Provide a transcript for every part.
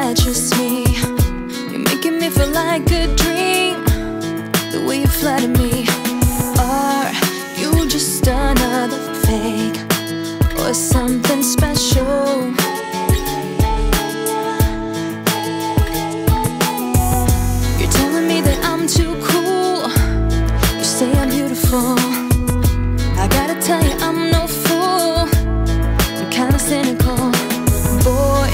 that just me? You're making me feel like a dream, the way you flatter me. Are you just another fake, or something special? You're telling me that I'm too cool, you say I'm beautiful. I gotta tell you I'm no fool, I'm kinda cynical. Boy,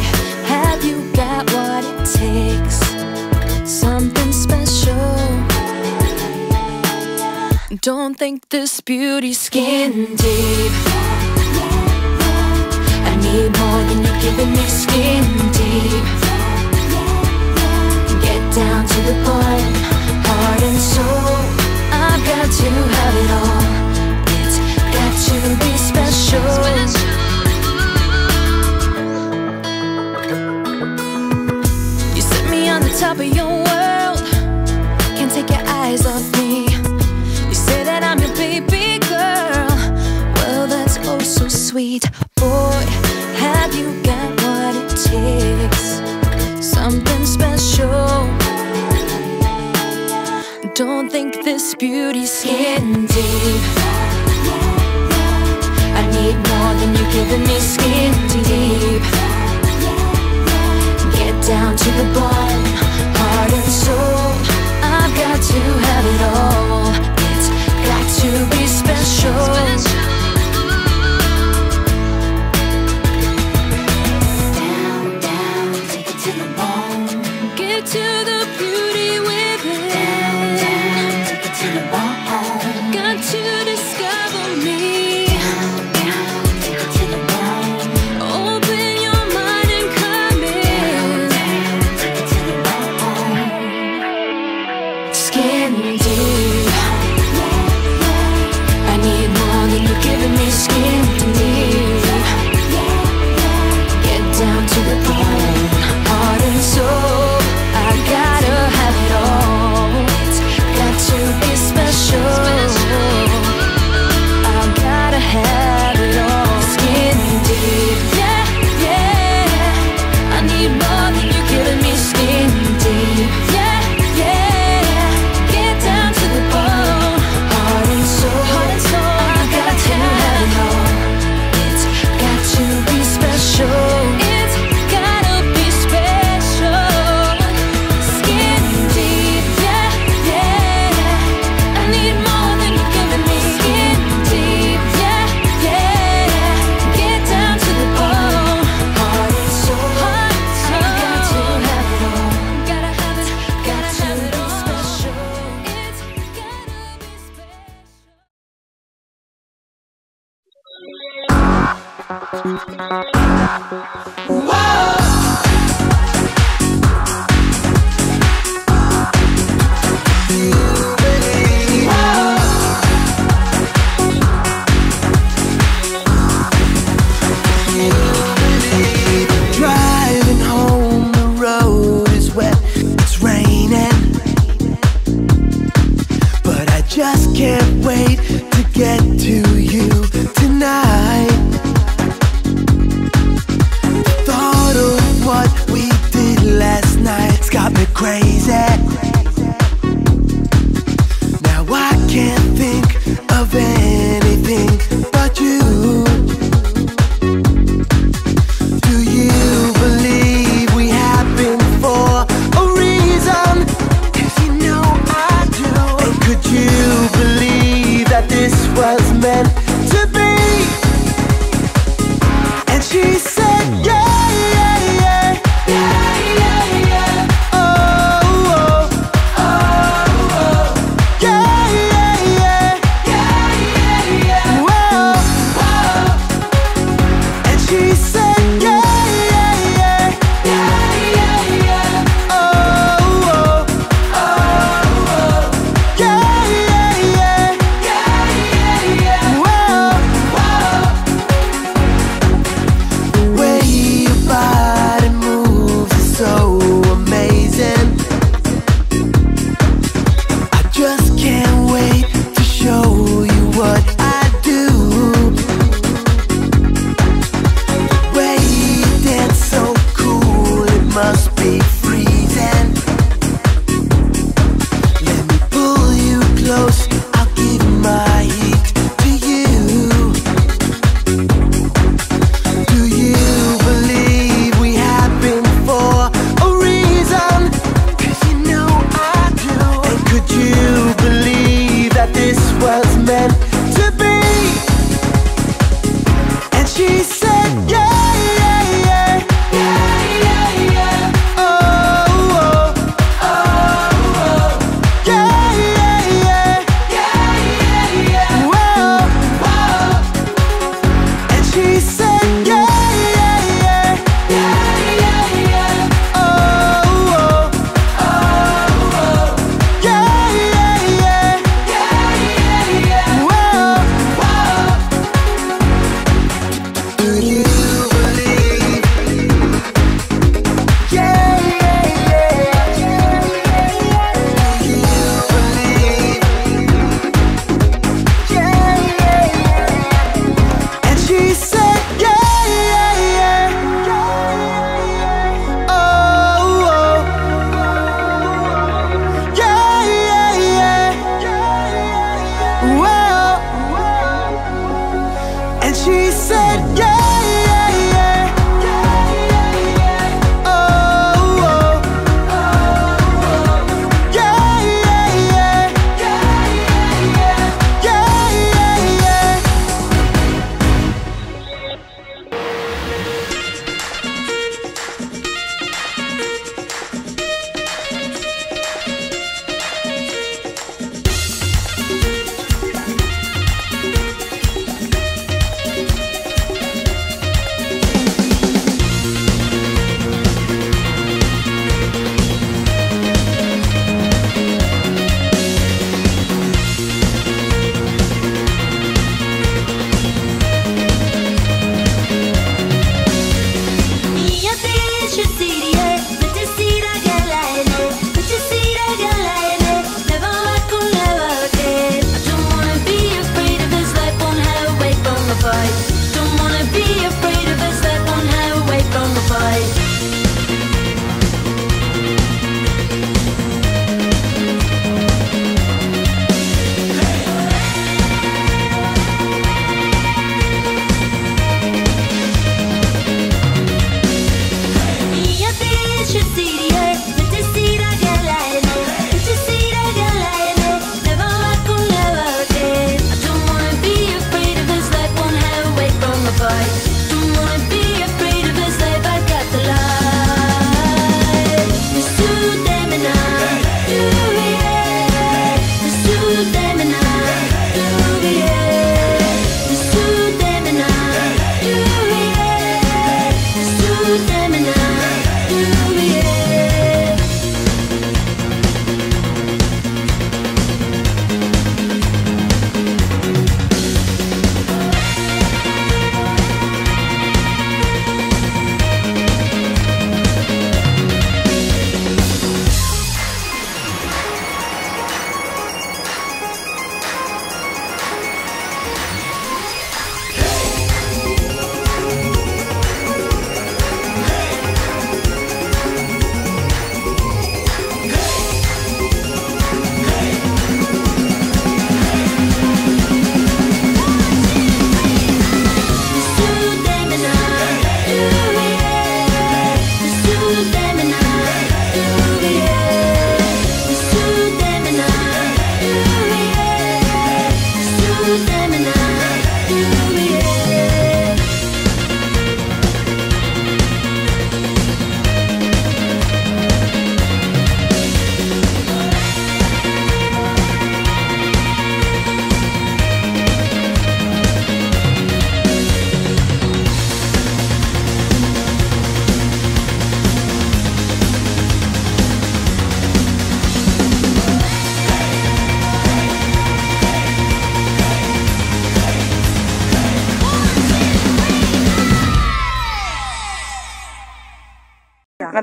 have you got what it takes, something special. Don't think this beauty's skin deep, I need more than you're giving me, skin deep. Get down to the bottom, heart and soul, I've got to have it all. It's got to be special. You set me on the top of your world, can't take your eyes off me. You say that I'm your baby girl, well that's oh so sweet. Boy, have you got what it takes, something special. Don't think this beauty's skin deep, I need more than you're giving me, skin deep. Get down to the bottom, heart and soul, I've got to have it all. It's got to be special. Down, down, take it to the bone. Get to the beauty with it. Down, down, take it to the bone. Got to discover me. Down, down, take it to the bone. Open your mind and come in. Down, down, take it to the bone. Skin deep, I need more than you're giving me, skin deep. Get down to the bone, heart and soul, I gotta have it all. It's got to be special, I gotta have it all. Skin deep, yeah, yeah, I need more than you're giving me, skin deep, yeah, yeah. Get down to the bone, heart and soul, I got to have it all. It's got to be special, it's gotta be special. Skin deep, yeah, yeah, I need more than you're giving me, skin deep, yeah, yeah. Get down to the bone, heart and soul, I got to have it all. Gotta have it, gotta have it all. Special, it's gotta be special. Driving home, the road is wet, it's raining, but I just can't wait to get to you tonight. The thought of what we did last night's got me crazy. Now I can't think of anything but you. Do you believe we happen for a reason? 'Cause you know I do. And could you believe that this was meant to be? And she said yeah, yeah, yeah, yeah, yeah, yeah. Oh, oh.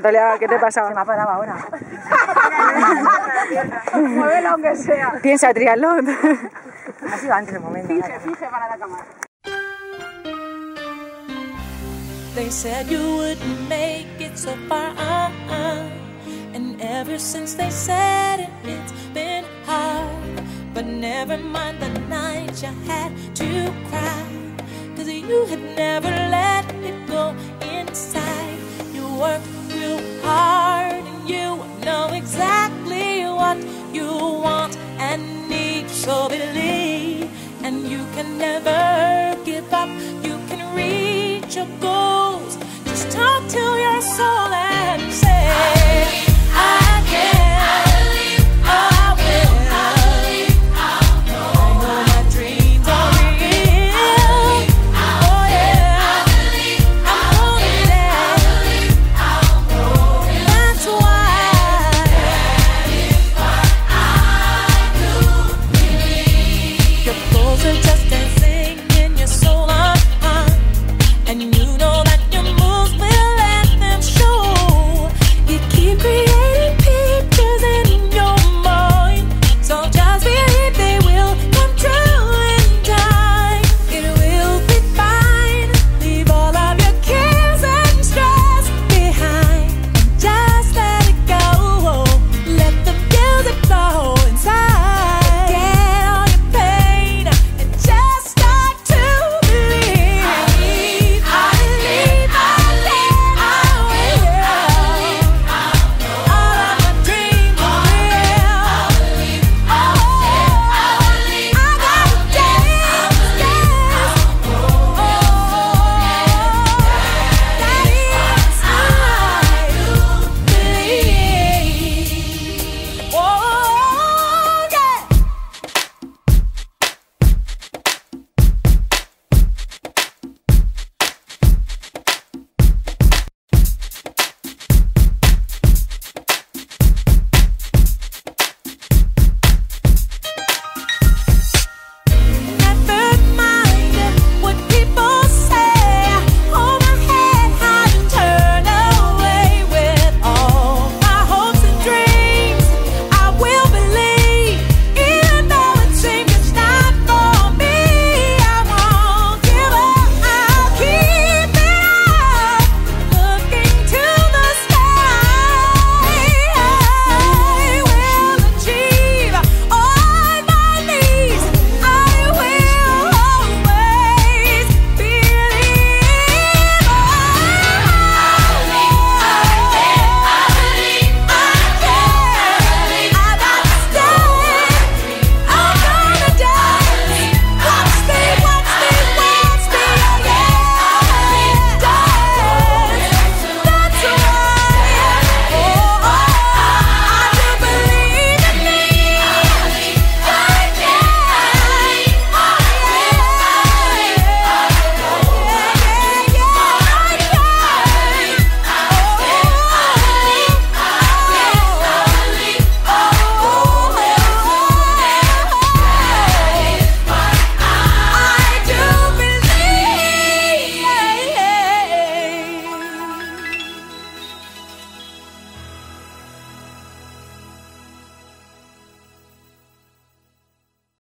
Natalia, ¿qué te pasa? Se me ha parado ahora. Muévelo aunque sea. Piensa, triatlón. Ha sido antes el momento. Fije para la cámara. They said you wouldn't make it so far, and ever since they said it, it's been hard. But never mind the night you had to cry, 'cause you had never let it go inside. You worked real hard and you know exactly what you want and need. So believe, and you can never give up. You can reach your goals. Just talk to your soul and